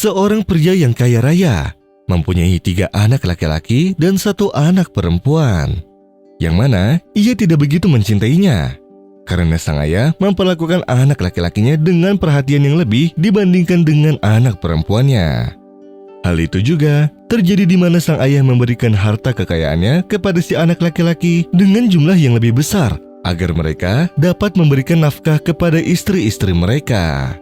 seorang pria yang kaya raya, mempunyai 3 anak laki-laki dan 1 anak perempuan, yang mana ia tidak begitu mencintainya, karena sang ayah memperlakukan anak laki-lakinya dengan perhatian yang lebih dibandingkan dengan anak perempuannya. Hal itu juga terjadi di mana sang ayah memberikan harta kekayaannya kepada si anak laki-laki dengan jumlah yang lebih besar, agar mereka dapat memberikan nafkah kepada istri-istri mereka.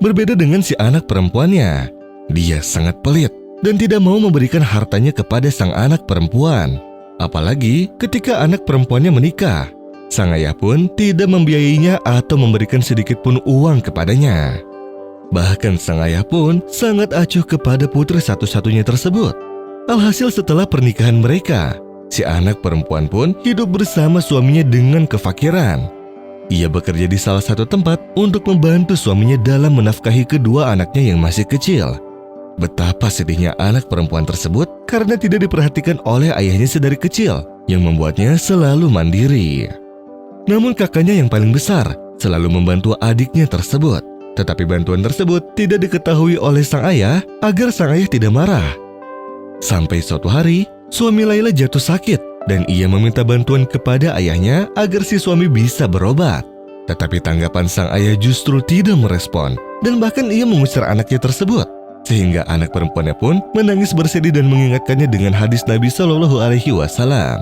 Berbeda dengan si anak perempuannya, dia sangat pelit dan tidak mau memberikan hartanya kepada sang anak perempuan. Apalagi ketika anak perempuannya menikah, sang ayah pun tidak membiayainya atau memberikan sedikit pun uang kepadanya. Bahkan sang ayah pun sangat acuh kepada putri satu-satunya tersebut. Alhasil setelah pernikahan mereka, si anak perempuan pun hidup bersama suaminya dengan kefakiran. Ia bekerja di salah satu tempat untuk membantu suaminya dalam menafkahi kedua anaknya yang masih kecil. Betapa sedihnya anak perempuan tersebut karena tidak diperhatikan oleh ayahnya sedari kecil, yang membuatnya selalu mandiri. Namun kakaknya yang paling besar selalu membantu adiknya tersebut. Tetapi bantuan tersebut tidak diketahui oleh sang ayah agar sang ayah tidak marah. Sampai suatu hari, suami Laila jatuh sakit dan ia meminta bantuan kepada ayahnya agar si suami bisa berobat. Tetapi tanggapan sang ayah justru tidak merespon dan bahkan ia mengusir anaknya tersebut. Sehingga anak perempuannya pun menangis bersedih dan mengingatkannya dengan hadis Nabi Shallallahu Alaihi Wasallam.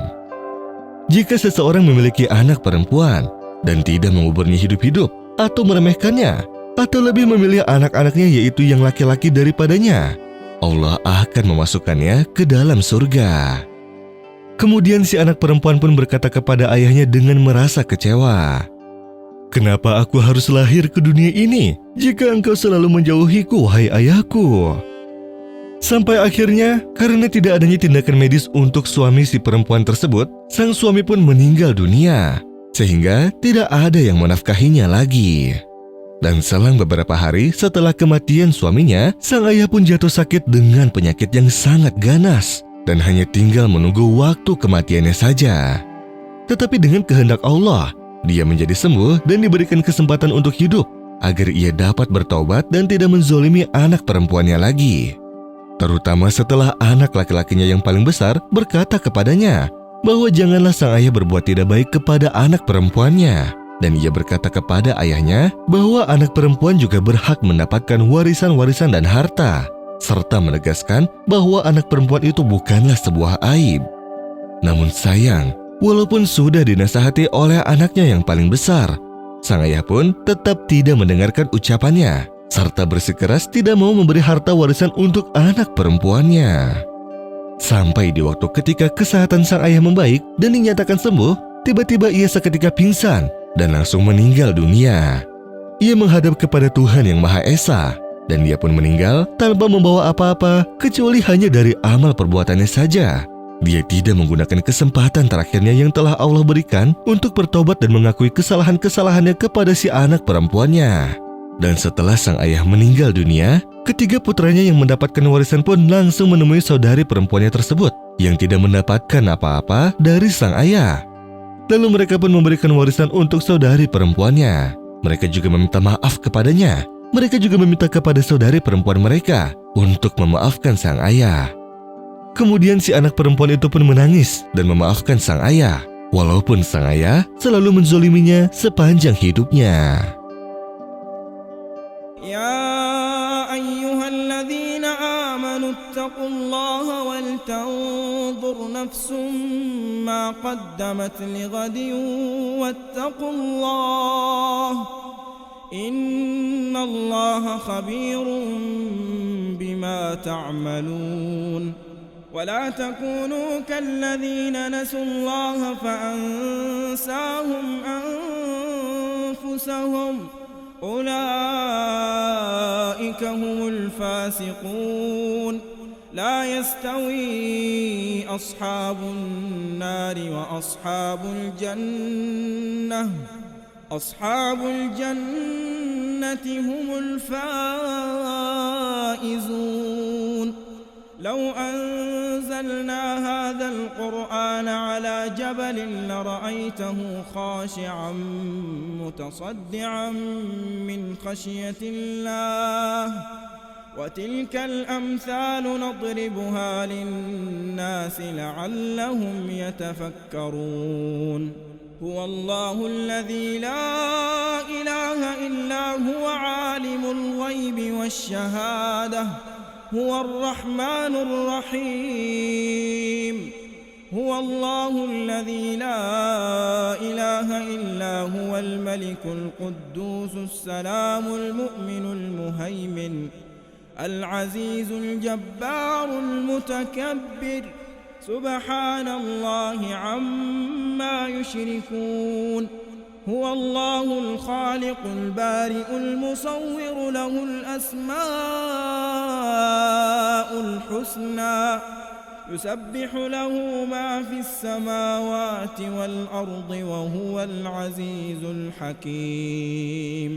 Jika seseorang memiliki anak perempuan dan tidak menguburnya hidup-hidup atau meremehkannya, atau lebih memilih anak-anaknya yaitu yang laki-laki daripadanya, Allah akan memasukkannya ke dalam surga. Kemudian si anak perempuan pun berkata kepada ayahnya dengan merasa kecewa, "Kenapa aku harus lahir ke dunia ini jika engkau selalu menjauhiku, wahai ayahku?" Sampai akhirnya, karena tidak adanya tindakan medis untuk suami si perempuan tersebut, sang suami pun meninggal dunia, sehingga tidak ada yang menafkahinya lagi. Dan selang beberapa hari setelah kematian suaminya, sang ayah pun jatuh sakit dengan penyakit yang sangat ganas dan hanya tinggal menunggu waktu kematiannya saja. Tetapi dengan kehendak Allah, dia menjadi sembuh dan diberikan kesempatan untuk hidup agar ia dapat bertaubat dan tidak menzolimi anak perempuannya lagi. Terutama setelah anak laki-lakinya yang paling besar berkata kepadanya bahwa janganlah sang ayah berbuat tidak baik kepada anak perempuannya. Dan ia berkata kepada ayahnya bahwa anak perempuan juga berhak mendapatkan warisan-warisan dan harta, serta menegaskan bahwa anak perempuan itu bukanlah sebuah aib. Namun sayang, walaupun sudah dinasihati oleh anaknya yang paling besar, sang ayah pun tetap tidak mendengarkan ucapannya, serta bersikeras tidak mau memberi harta warisan untuk anak perempuannya. Sampai di waktu ketika kesehatan sang ayah membaik dan dinyatakan sembuh, tiba-tiba ia seketika pingsan dan langsung meninggal dunia. Ia menghadap kepada Tuhan yang Maha Esa, dan dia pun meninggal tanpa membawa apa-apa kecuali hanya dari amal perbuatannya saja. Dia tidak menggunakan kesempatan terakhirnya yang telah Allah berikan untuk bertobat dan mengakui kesalahan-kesalahannya kepada si anak perempuannya. Dan setelah sang ayah meninggal dunia, ketiga putranya yang mendapatkan warisan pun langsung menemui saudari perempuannya tersebut yang tidak mendapatkan apa-apa dari sang ayah. Lalu mereka pun memberikan warisan untuk saudari perempuannya. Mereka juga meminta maaf kepadanya. Mereka juga meminta kepada saudari perempuan mereka untuk memaafkan sang ayah. Kemudian si anak perempuan itu pun menangis dan memaafkan sang ayah, walaupun sang ayah selalu menzoliminya sepanjang hidupnya. Ya ayyuhalladzina amanu ittaqullaha wal tanzur nafsum ma qaddamat lighadin wattaqullaha innallaha khabirun bima ta'malun. ولا تكونوا كالذين نسوا الله فأنساهم أنفسهم أولئك هم الفاسقون لا يستوي أصحاب النار وأصحاب الجنة أصحاب الجنة هم الفائزون لو أنزلنا هذا القرآن على جبل لرأيته خاشعا متصدعا من خشية الله وتلك الأمثال نضربها للناس لعلهم يتفكرون هو الله الذي لا إله إلا هو عالم الغيب والشهادة هو الرحمن الرحيم هو الله الذي لا إله إلا هو الملك القدوس السلام المؤمن المهيمن العزيز الجبار المتكبر سبحان الله عما يشركون هو الله الخالق البارئ المصور له الأسماء الحسنى يسبح له ما في السماوات والأرض وهو العزيز الحكيم